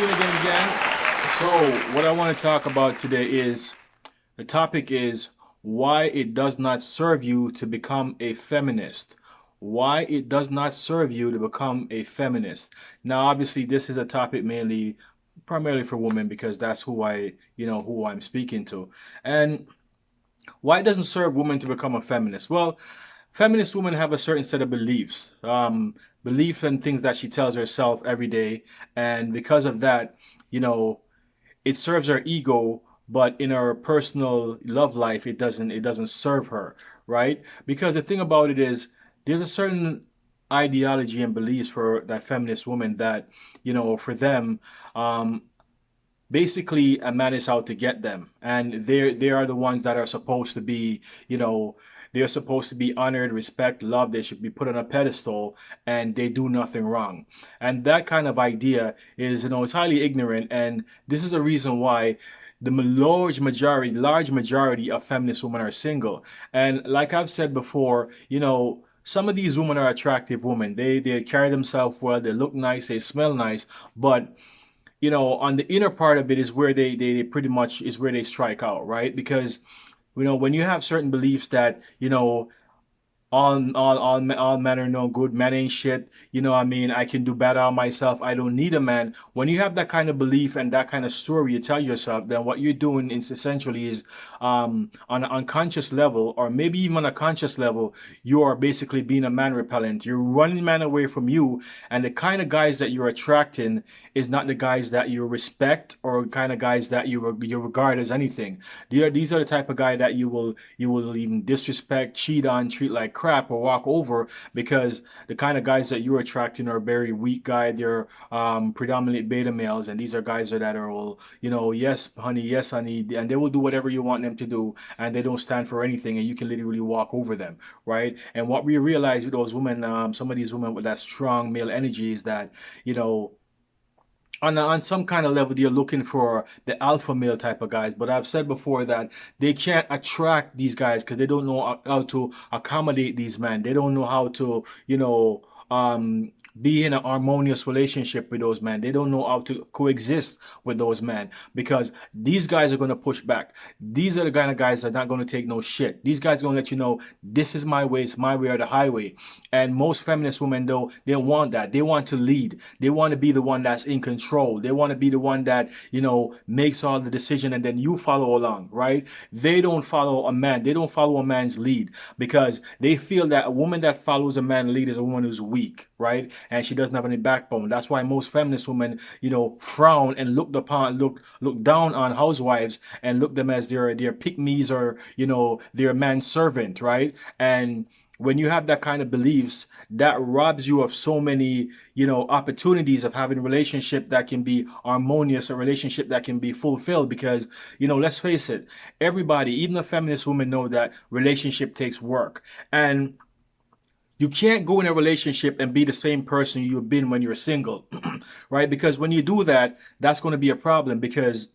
again, gang. So, what I want to talk about today is the topic is why it does not serve you to become a feminist. Why it does not serve you to become a feminist. Now, obviously, this is a topic primarily for women because that's who I'm speaking to. And why it doesn't serve women to become a feminist? Well, feminist women have a certain set of beliefs, belief in things that she tells herself every day, and because of that, you know, it serves her ego, but in her personal love life, it doesn't serve her, right? Because the thing about it is, there's a certain ideology and beliefs for that feminist woman that, for them, um, basically a man is out to get them, and they are the ones that are supposed to be, they're supposed to be honored, respect, loved. They should be put on a pedestal, and they do nothing wrong. And that kind of idea is, it's highly ignorant, and this is a reason why the large majority of feminist women are single. And like I've said before, some of these women are attractive women. They carry themselves well, they look nice, they smell nice, but on the inner part of it is where they pretty much is where they strike out, right? Because when you have certain beliefs that all men are no good. Men ain't shit. I mean, I can do better on myself. I don't need a man. When you have that kind of belief and that kind of story you tell yourself, then what you're doing is essentially is on an unconscious level, or maybe even on a conscious level, you are basically being a man repellent. You're running men away from you, and the kind of guys that you're attracting is not the guys that you respect or kind of guys that you regard as anything. These are the type of guy that you will even disrespect, cheat on, treat like crap, or walk over, because the kind of guys that you're attracting are very weak guy. They're predominantly beta males, and these are guys that are all, yes honey, and they will do whatever you want them to do, and they don't stand for anything, and you can literally walk over them, right? And what we realize with those women, some of these women with that strong male energy, is that you know on some kind of level, they're looking for the alpha male type of guys. But I've said before that they can't attract these guys because they don't know how to accommodate these men. They don't know how to, be in a harmonious relationship with those men. They don't know how to coexist with those men, because these guys are going to push back. These are the kind of guys that are not going to take no shit. These guys are going to let you know, this is my way, it's my way or the highway. And most feminist women, though, they want that. They want to lead. They want to be the one that's in control. They want to be the one that, makes all the decision, and then you follow along, right? They don't follow a man. They don't follow a man's lead, because they feel that a woman that follows a man's lead is a woman who's weak, right? And she doesn't have any backbone. That's why most feminist women, frown and look down on housewives and look them as their pick me's, or their manservant, right? And when you have that kind of beliefs, that robs you of so many, opportunities of having a relationship that can be harmonious, a relationship that can be fulfilled. Because, let's face it, everybody, even the feminist women, know that relationship takes work. And you can't go in a relationship and be the same person you've been when you're single, right? Because when you do that, that's going to be a problem, because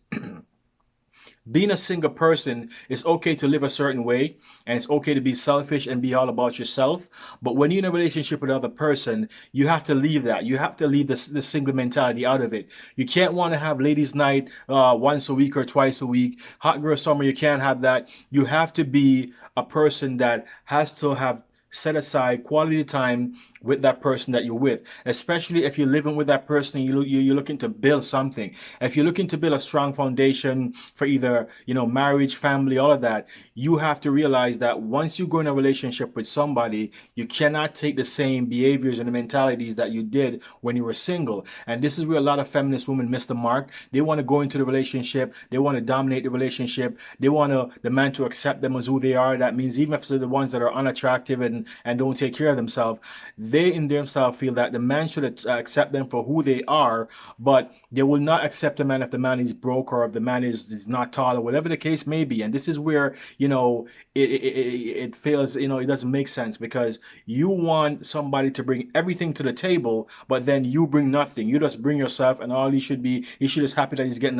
being a single person, it's okay to live a certain way, and it's okay to be selfish and be all about yourself. But when you're in a relationship with another person, you have to leave that. You have to leave the single mentality out of it. You can't want to have ladies' night once a week or twice a week. Hot girl summer, you can't have that. You have to be a person that has to have set aside quality time with that person that you're with, especially if you're living with that person. You're looking to build something. If you're looking to build a strong foundation for either marriage, family, all of that, you have to realize that once you go in a relationship with somebody, you cannot take the same behaviors and the mentalities that you did when you were single. And this is where a lot of feminist women miss the mark. They want to go into the relationship, they want to dominate the relationship, they want the man to accept them as who they are. That means even if they're the ones that are unattractive and don't take care of themselves, they in themselves feel that the man should accept them for who they are, but they will not accept a man if the man is broke, or if the man is not tall, or whatever the case may be. And this is where, it fails, it doesn't make sense, because you want somebody to bring everything to the table, but then you bring nothing. You just bring yourself, and all he should just happy that he's getting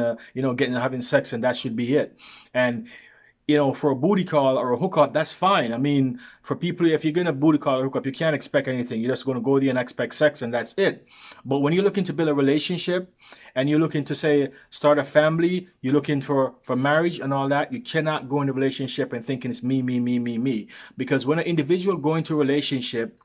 having sex, and that should be it. And for a booty call or a hookup, that's fine. I mean, for people, if you're going to booty call or hookup, you can't expect anything. You're just going to go there and expect sex, and that's it. But when you're looking to build a relationship and you're looking to, say, start a family, you're looking for marriage and all that, you cannot go in a relationship and thinking it's me, me, me, me, me. Because when an individual go into a relationship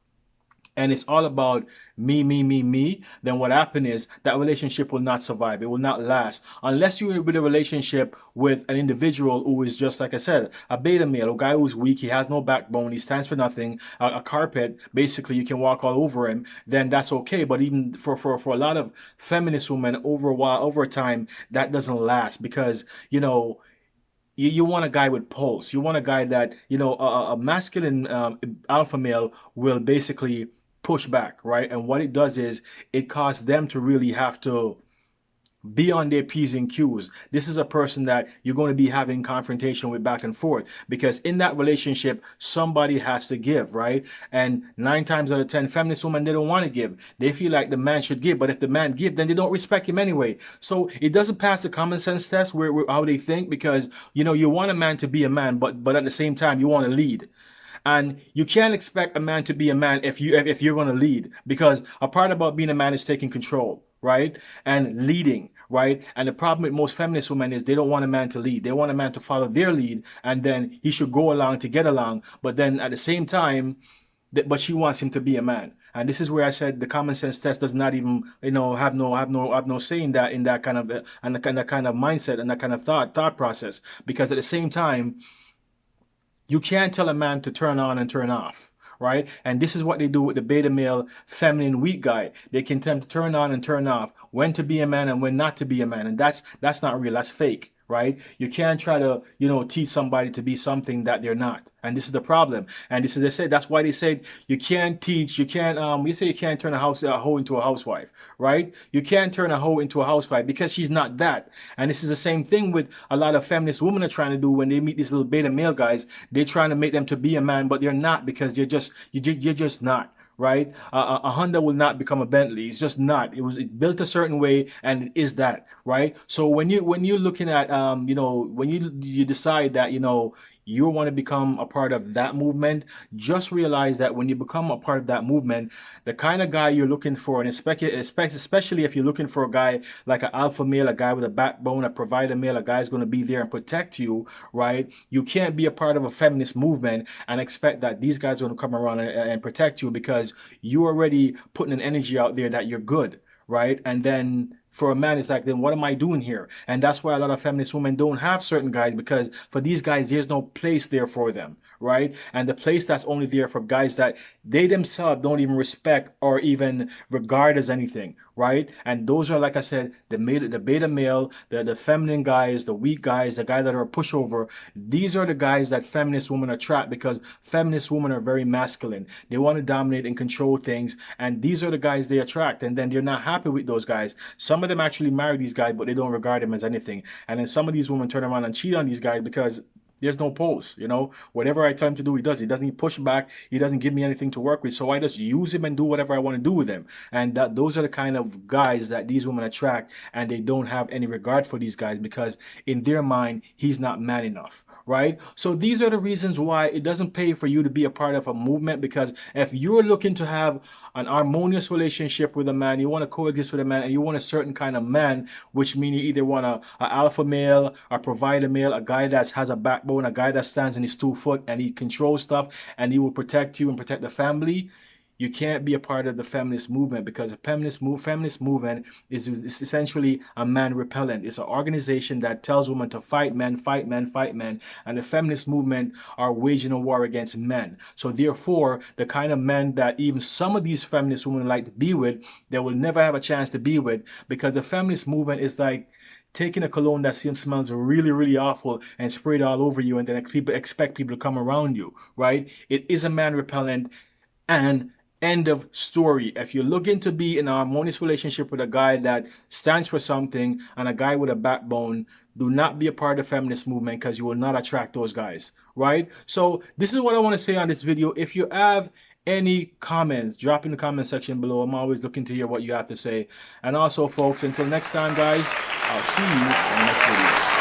and it's all about me, me, me, me, then what happens is that relationship will not survive. It will not last. Unless you're in a relationship with an individual who is just, like I said, a beta male, a guy who's weak, he has no backbone, he stands for nothing, a carpet, basically you can walk all over him, then that's okay. But even for a lot of feminist women, over time, that doesn't last because, you want a guy with pulse. You want a guy that, a masculine alpha male will basically push back, right? And what it does is it causes them to really have to be on their P's and Q's. This is a person that you're going to be having confrontation with back and forth because in that relationship, somebody has to give, right? And 9 times out of 10, feminist women, they don't want to give. They feel like the man should give, but if the man give, then they don't respect him anyway. So it doesn't pass the common sense test where how they think because, you want a man to be a man, but at the same time, you want to lead. And you can't expect a man to be a man if you're going to lead, because a part about being a man is taking control, right? And leading, right? And the problem with most feminist women is they don't want a man to lead. They want a man to follow their lead, and then he should go along to get along. But then at the same time, but she wants him to be a man. And this is where I said the common sense test does not even, have no say in that kind of and that kind of mindset and that kind of thought process. Because at the same time, you can't tell a man to turn on and turn off, right? And this is what they do with the beta male, feminine, weak guy. They can tend to turn on and turn off, when to be a man and when not to be a man. And that's not real. That's fake, right? You can't try to, teach somebody to be something that they're not. And this is the problem. And this is, they said, that's why they said you can't teach, you can't, you say you can't turn a hoe into a housewife, right? You can't turn a hoe into a housewife because she's not that. And this is the same thing with a lot of feminist women are trying to do when they meet these little beta male guys. They're trying to make them to be a man, but they're not, because you're just not. Right? A Honda will not become a Bentley. It's just not. It built a certain way, and it is that, right? So when you're looking at when you decide that you want to become a part of that movement, just realize that when you become a part of that movement, the kind of guy you're looking for, and especially if you're looking for a guy like an alpha male, a guy with a backbone, a provider male, a guy who's going to be there and protect you, right? You can't be a part of a feminist movement and expect that these guys are going to come around and protect you, because you're already putting an energy out there that you're good, right? And then for a man, it's like, then what am I doing here? And that's why a lot of feminist women don't have certain guys, because for these guys, there's no place there for them, right? And the place that's only there for guys that they themselves don't even respect or even regard as anything, right? And those are, like I said, the beta male, the feminine guys, the weak guys, the guys that are a pushover. These are the guys that feminist women attract, because feminist women are very masculine. They want to dominate and control things, and these are the guys they attract. And then they're not happy with those guys. Some of them actually marry these guys, but they don't regard them as anything. And then some of these women turn around and cheat on these guys because there's no pulse, whatever I tell him to do, he does. He doesn't push back. He doesn't give me anything to work with. So I just use him and do whatever I want to do with him. And those are the kind of guys that these women attract, and they don't have any regard for these guys, because in their mind, he's not man enough. Right? So these are the reasons why it doesn't pay for you to be a part of a movement, because if you're looking to have an harmonious relationship with a man, you want to coexist with a man, and you want a certain kind of man, which means you either want a alpha male, a provider male, a guy that has a backbone, a guy that stands on his 2 foot and he controls stuff and he will protect you and protect the family. You can't be a part of the feminist movement, because the feminist movement is essentially a man repellent. It's an organization that tells women to fight men, fight men, fight men. And the feminist movement are waging a war against men. So therefore, the kind of men that even some of these feminist women like to be with, they will never have a chance to be with, because the feminist movement is like taking a cologne that smells really, really awful and spray it all over you, and then expect people to come around you, right? It is a man repellent, and end of story. If you're looking to be in a harmonious relationship with a guy that stands for something and a guy with a backbone, do not be a part of the feminist movement, because you will not attract those guys, right? So this is what I want to say on this video. If you have any comments, drop in the comment section below. I'm always looking to hear what you have to say. And also, folks, until next time, guys, I'll see you in the next video.